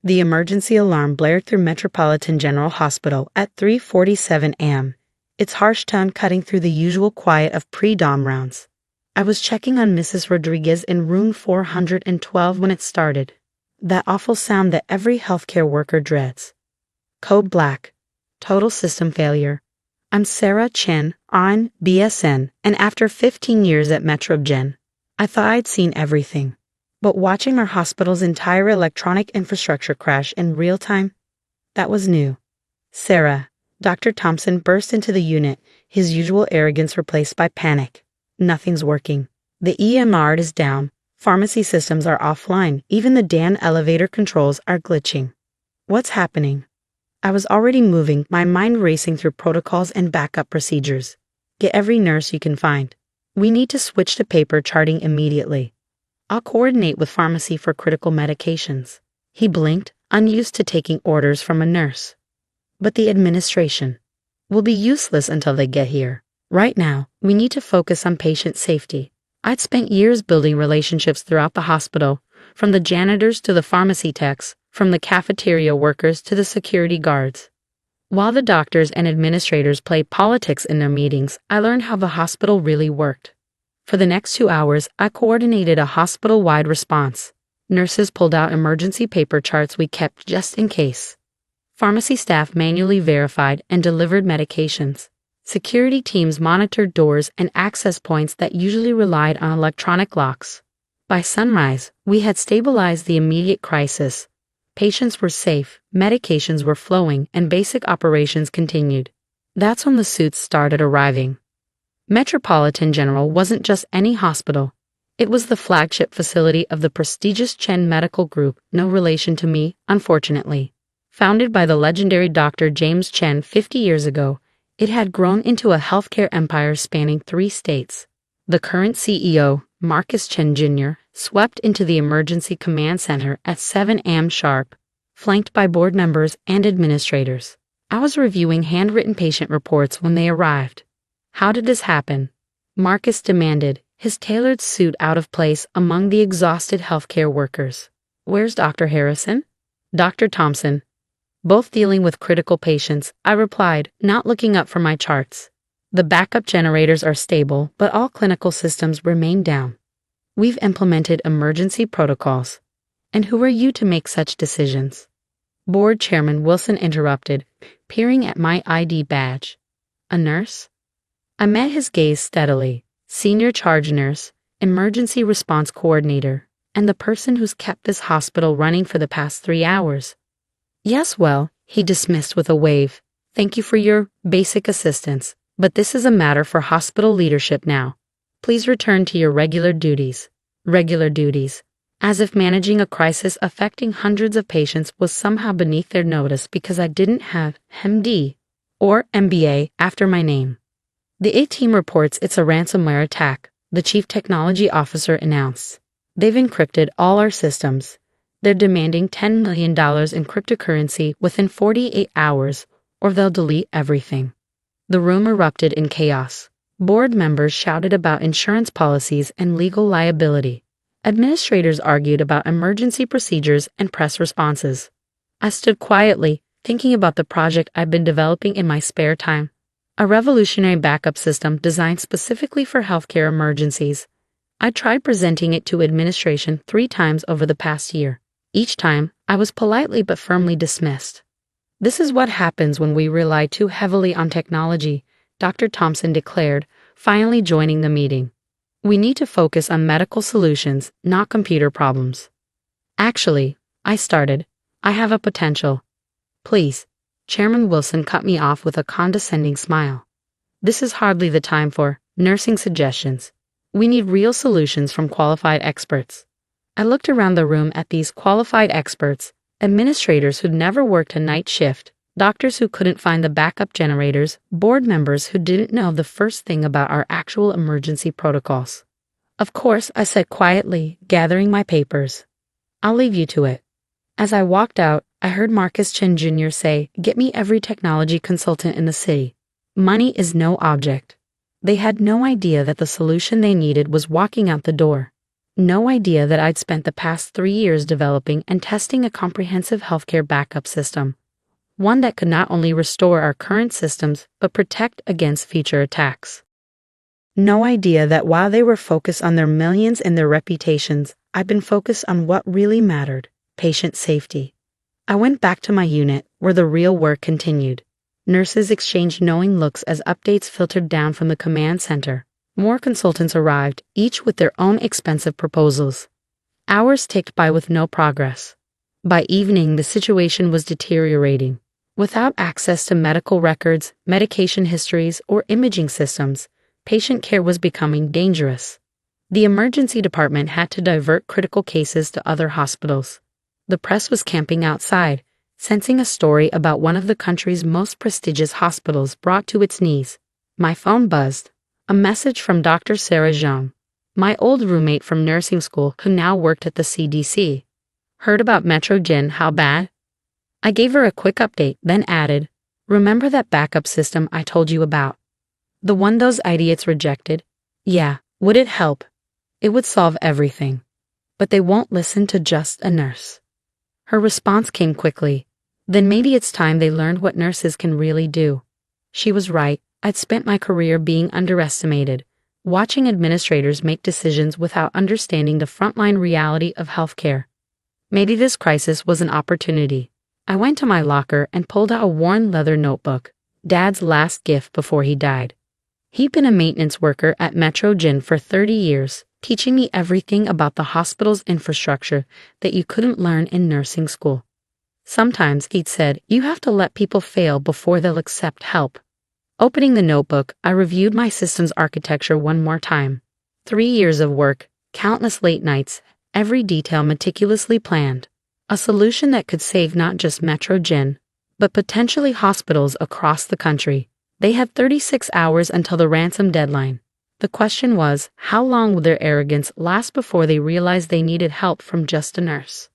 The emergency alarm blared through Metropolitan General Hospital at 3:47 a.m., its harsh tone cutting through the usual quiet of pre-dawn rounds. I was checking on Mrs. Rodriguez in room 412 when it started. That awful sound that every healthcare worker dreads. Code black. Total system failure. I'm Sarah Chen, on BSN, and after 15 years at MetroGen, I thought I'd seen everything. But watching our hospital's entire electronic infrastructure crash in real time, that was new. Sarah, Dr. Thompson burst into the unit, his usual arrogance replaced by panic. Nothing's working. The EMR is down. Pharmacy systems are offline. Even the DAN elevator controls are glitching. What's happening? I was already moving, my mind racing through protocols and backup procedures. Get every nurse you can find. We need to switch to paper charting immediately. I'll coordinate with pharmacy for critical medications. He blinked, unused to taking orders from a nurse. But the administration will be useless until they get here. Right now, we need to focus on patient safety. I'd spent years building relationships throughout the hospital, from the janitors to the pharmacy techs, from the cafeteria workers to the security guards. While the doctors and administrators played politics in their meetings, I learned how the hospital really worked. For the next 2 hours, I coordinated a hospital-wide response. Nurses pulled out emergency paper charts we kept just in case. Pharmacy staff manually verified and delivered medications. Security teams monitored doors and access points that usually relied on electronic locks. By sunrise, we had stabilized the immediate crisis. Patients were safe, medications were flowing, and basic operations continued. That's when the suits started arriving. Metropolitan General wasn't just any hospital. It was the flagship facility of the prestigious Chen Medical Group, no relation to me, unfortunately. Founded by the legendary Dr. James Chen 50 years ago, it had grown into a healthcare empire spanning 3 states. The current CEO, Marcus Chen Jr., swept into the emergency command center at 7 a.m. sharp, flanked by board members and administrators. I was reviewing handwritten patient reports when they arrived. How did this happen? Marcus demanded, his tailored suit out of place among the exhausted healthcare workers. Where's Dr. Harrison? Dr. Thompson. Both dealing with critical patients, I replied, not looking up from my charts. The backup generators are stable, but all clinical systems remain down. We've implemented emergency protocols. And who are you to make such decisions? Board Chairman Wilson interrupted, peering at my ID badge. A nurse? I met his gaze steadily. Senior charge nurse, emergency response coordinator, and the person who's kept this hospital running for the past 3 hours. Yes, well, he dismissed with a wave. Thank you for your basic assistance, but this is a matter for hospital leadership now. Please return to your regular duties. Regular duties. As if managing a crisis affecting hundreds of patients was somehow beneath their notice because I didn't have MD or MBA after my name. The A-team reports it's a ransomware attack, the chief technology officer announced. They've encrypted all our systems. They're demanding $10 million in cryptocurrency within 48 hours, or they'll delete everything. The room erupted in chaos. Board members shouted about insurance policies and legal liability. Administrators argued about emergency procedures and press responses. I stood quietly, thinking about the project I'd been developing in my spare time. A revolutionary backup system designed specifically for healthcare emergencies. I tried presenting it to administration 3 times over the past year. Each time, I was politely but firmly dismissed. This is what happens when we rely too heavily on technology, Dr. Thompson declared, finally joining the meeting. We need to focus on medical solutions, not computer problems. Actually, I started. I have a potential. Please. Chairman Wilson cut me off with a condescending smile. This is hardly the time for nursing suggestions. We need real solutions from qualified experts. I looked around the room at these qualified experts, administrators who'd never worked a night shift, doctors who couldn't find the backup generators, board members who didn't know the first thing about our actual emergency protocols. Of course, I said quietly, gathering my papers. I'll leave you to it. As I walked out, I heard Marcus Chen Jr. say, get me every technology consultant in the city. Money is no object. They had no idea that the solution they needed was walking out the door. No idea that I'd spent the past 3 years developing and testing a comprehensive healthcare backup system. One that could not only restore our current systems, but protect against future attacks. No idea that while they were focused on their millions and their reputations, I've been focused on what really mattered: patient safety. I went back to my unit, where the real work continued. Nurses exchanged knowing looks as updates filtered down from the command center. More consultants arrived, each with their own expensive proposals. Hours ticked by with no progress. By evening, the situation was deteriorating. Without access to medical records, medication histories, or imaging systems, patient care was becoming dangerous. The emergency department had to divert critical cases to other hospitals. The press was camping outside, sensing a story about one of the country's most prestigious hospitals brought to its knees. My phone buzzed. A message from Dr. Sarah Chen, my old roommate from nursing school who now worked at the CDC. Heard about Metrogen, how bad? I gave her a quick update, then added, remember that backup system I told you about? The one those idiots rejected? Yeah, would it help? It would solve everything. But they won't listen to just a nurse. Her response came quickly. Then maybe it's time they learned what nurses can really do. She was right. I'd spent my career being underestimated, watching administrators make decisions without understanding the frontline reality of healthcare. Maybe this crisis was an opportunity. I went to my locker and pulled out a worn leather notebook, Dad's last gift before he died. He'd been a maintenance worker at Metrogen for 30 years, teaching me everything about the hospital's infrastructure that you couldn't learn in nursing school. Sometimes, he'd said, you have to let people fail before they'll accept help. Opening the notebook, I reviewed my system's architecture one more time. 3 years of work, countless late nights, every detail meticulously planned. A solution that could save not just Metrogen, but potentially hospitals across the country. They had 36 hours until the ransom deadline. The question was, how long would their arrogance last before they realized they needed help from just a nurse?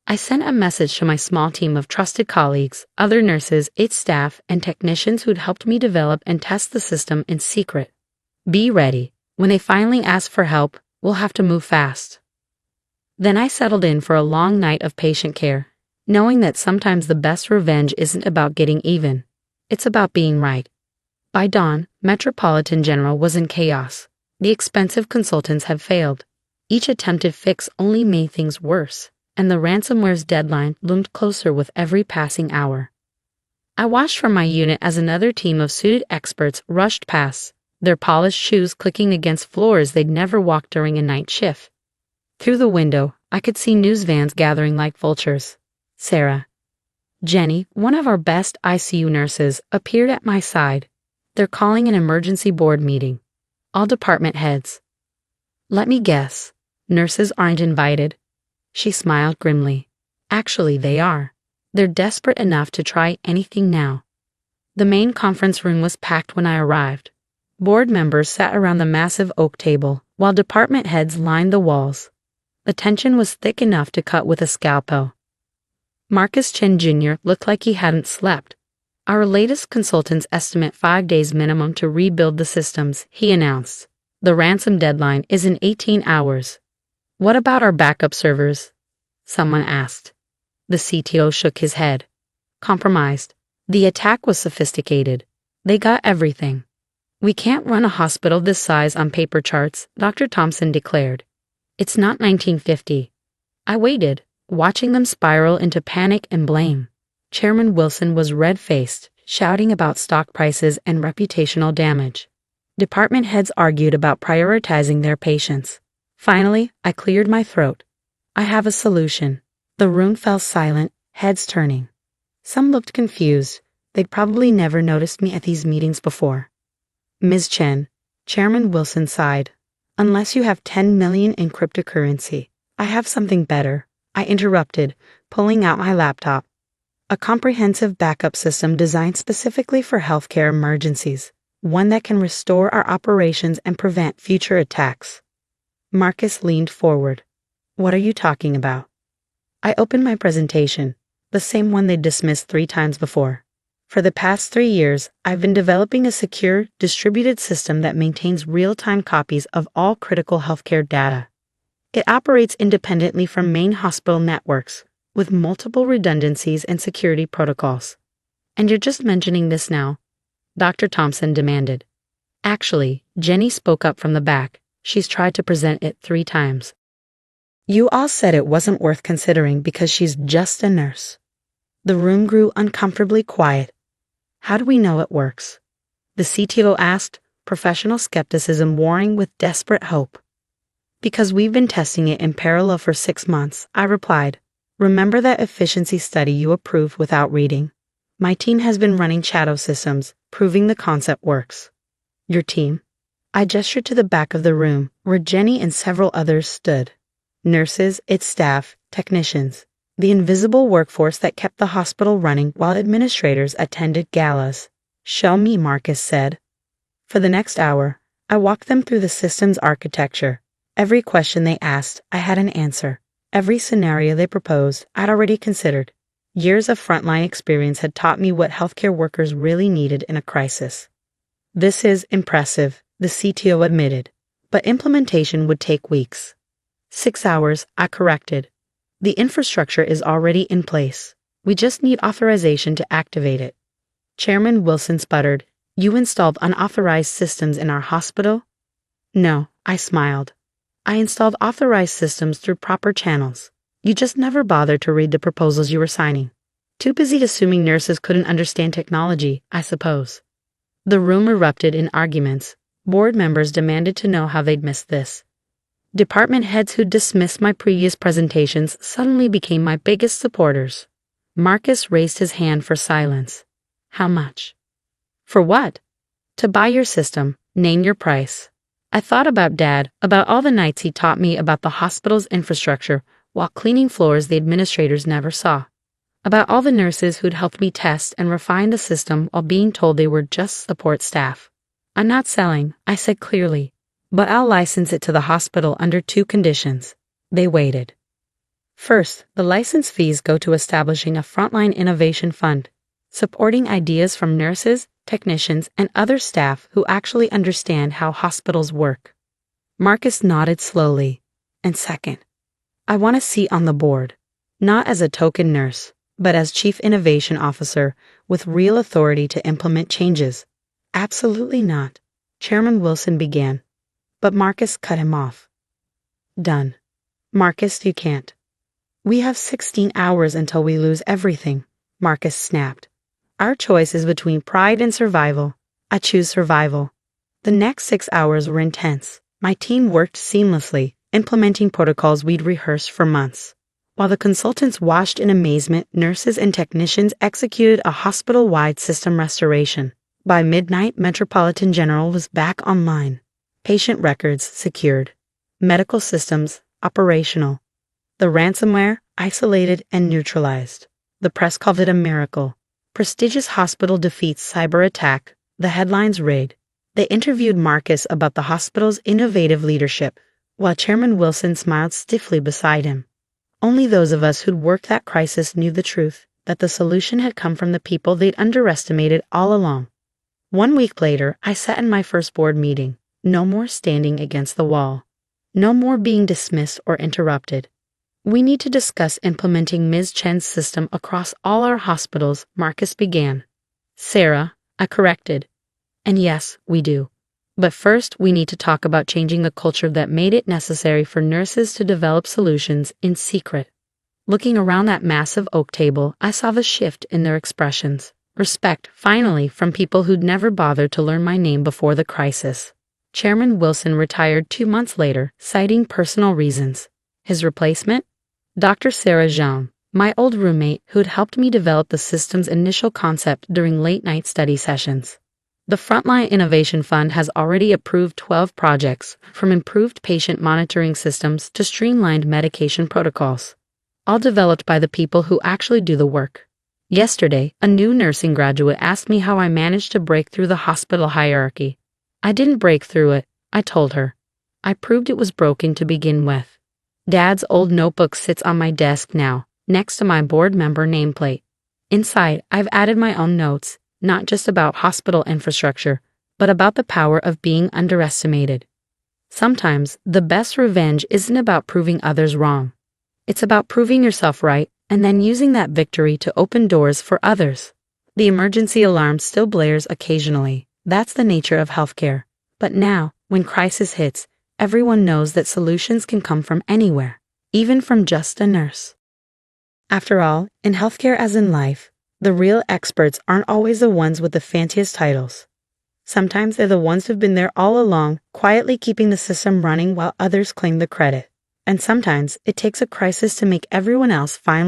I sent a message to my small team of trusted colleagues, other nurses, its staff, and technicians who'd helped me develop and test the system in secret. Be ready. When they finally ask for help, we'll have to move fast. Then I settled in for a long night of patient care, knowing that sometimes the best revenge isn't about getting even. It's about being right. By dawn, Metropolitan General was in chaos. The expensive consultants had failed. Each attempted fix only made things worse, and the ransomware's deadline loomed closer with every passing hour. I watched from my unit as another team of suited experts rushed past, their polished shoes clicking against floors they'd never walked during a night shift. Through the window, I could see news vans gathering like vultures. Sarah, Jenny, one of our best ICU nurses, appeared at my side. They're calling an emergency board meeting. All department heads. Let me guess. Nurses aren't invited. She smiled grimly. Actually, they are. They're desperate enough to try anything now. The main conference room was packed when I arrived. Board members sat around the massive oak table, while department heads lined the walls. The tension was thick enough to cut with a scalpel. Marcus Chen Jr. looked like he hadn't slept. Our latest consultants estimate 5 days minimum to rebuild the systems, he announced. The ransom deadline is in 18 hours. What about our backup servers? Someone asked. The CTO shook his head. Compromised. The attack was sophisticated. They got everything. We can't run a hospital this size on paper charts, Dr. Thompson declared. It's not 1950. I waited, watching them spiral into panic and blame. Chairman Wilson was red-faced, shouting about stock prices and reputational damage. Department heads argued about prioritizing their patients. Finally, I cleared my throat. I have a solution. The room fell silent, heads turning. Some looked confused. They'd probably never noticed me at these meetings before. Ms. Chen, Chairman Wilson sighed. Unless you have 10 million in cryptocurrency, I have something better. I interrupted, pulling out my laptop. A comprehensive backup system designed specifically for healthcare emergencies. One that can restore our operations and prevent future attacks. Marcus leaned forward. What are you talking about? I opened my presentation, the same one they'd dismissed 3 times before. For the past 3 years, I've been developing a secure, distributed system that maintains real-time copies of all critical healthcare data. It operates independently from main hospital networks, with multiple redundancies and security protocols. And you're just mentioning this now? Dr. Thompson demanded. Actually, Jenny spoke up from the back. She's tried to present it 3 times. You all said it wasn't worth considering because she's just a nurse. The room grew uncomfortably quiet. How do we know it works? The CTO asked, professional skepticism warring with desperate hope. Because we've been testing it in parallel for 6 months, I replied. Remember that efficiency study you approved without reading? My team has been running shadow systems, proving the concept works. Your team? I gestured to the back of the room, where Jenny and several others stood. Nurses, its staff, technicians. The invisible workforce that kept the hospital running while administrators attended galas. Show me, Marcus said. For the next hour, I walked them through the system's architecture. Every question they asked, I had an answer. Every scenario they proposed, I'd already considered. Years of frontline experience had taught me what healthcare workers really needed in a crisis. This is impressive, the CTO admitted, but implementation would take weeks. 6 hours, I corrected. The infrastructure is already in place. We just need authorization to activate it. Chairman Wilson sputtered. You installed unauthorized systems in our hospital? No, I smiled. I installed authorized systems through proper channels. You just never bothered to read the proposals you were signing. Too busy assuming nurses couldn't understand technology, I suppose. The room erupted in arguments. Board members demanded to know how they'd missed this. Department heads who dismissed my previous presentations suddenly became my biggest supporters. Marcus raised his hand for silence. How much? For what? To buy your system. Name your price. I thought about Dad, about all the nights he taught me about the hospital's infrastructure while cleaning floors the administrators never saw. About all the nurses who'd helped me test and refine the system while being told they were just support staff. I'm not selling, I said clearly, but I'll license it to the hospital under 2 conditions. They waited. First, the license fees go to establishing a frontline innovation fund, supporting ideas from nurses, technicians, and other staff who actually understand how hospitals work. Marcus nodded slowly. And second, I want a seat on the board, not as a token nurse, but as Chief Innovation Officer with real authority to implement changes. Absolutely not, Chairman Wilson began, but Marcus cut him off. Done. Marcus, you can't. We have 16 hours until we lose everything, Marcus snapped. Our choice is between pride and survival. I choose survival. The next 6 hours were intense. My team worked seamlessly, implementing protocols we'd rehearsed for months. While the consultants watched in amazement, nurses and technicians executed a hospital-wide system restoration. By midnight, Metropolitan General was back online. Patient records secured. Medical systems operational. The ransomware isolated and neutralized. The press called it a miracle. Prestigious hospital defeats cyber attack. The headlines read. They interviewed Marcus about the hospital's innovative leadership, while Chairman Wilson smiled stiffly beside him. Only those of us who'd worked that crisis knew the truth, that the solution had come from the people they'd underestimated all along. 1 week later, I sat in my first board meeting. No more standing against the wall. No more being dismissed or interrupted. We need to discuss implementing Ms. Chen's system across all our hospitals, Marcus began. Sarah, I corrected. And yes, we do. But first, we need to talk about changing the culture that made it necessary for nurses to develop solutions in secret. Looking around that massive oak table, I saw the shift in their expressions. Respect, finally, from people who'd never bothered to learn my name before the crisis. Chairman Wilson retired 2 months later, citing personal reasons. His replacement? Dr. Sarah Chen, my old roommate who'd helped me develop the system's initial concept during late-night study sessions. The Frontline Innovation Fund has already approved 12 projects, from improved patient monitoring systems to streamlined medication protocols, all developed by the people who actually do the work. Yesterday, a new nursing graduate asked me how I managed to break through the hospital hierarchy. I didn't break through it, I told her. I proved it was broken to begin with. Dad's old notebook sits on my desk now, next to my board member nameplate. Inside, I've added my own notes, not just about hospital infrastructure, but about the power of being underestimated. Sometimes the best revenge isn't about proving others wrong. It's about proving yourself right and then using that victory to open doors for others. The emergency alarm still blares occasionally. That's the nature of healthcare. But now, when crisis hits, everyone knows that solutions can come from anywhere, even from just a nurse. After all, in healthcare as in life, the real experts aren't always the ones with the fanciest titles. Sometimes they're the ones who've been there all along, quietly keeping the system running while others claim the credit. And sometimes it takes a crisis to make everyone else finally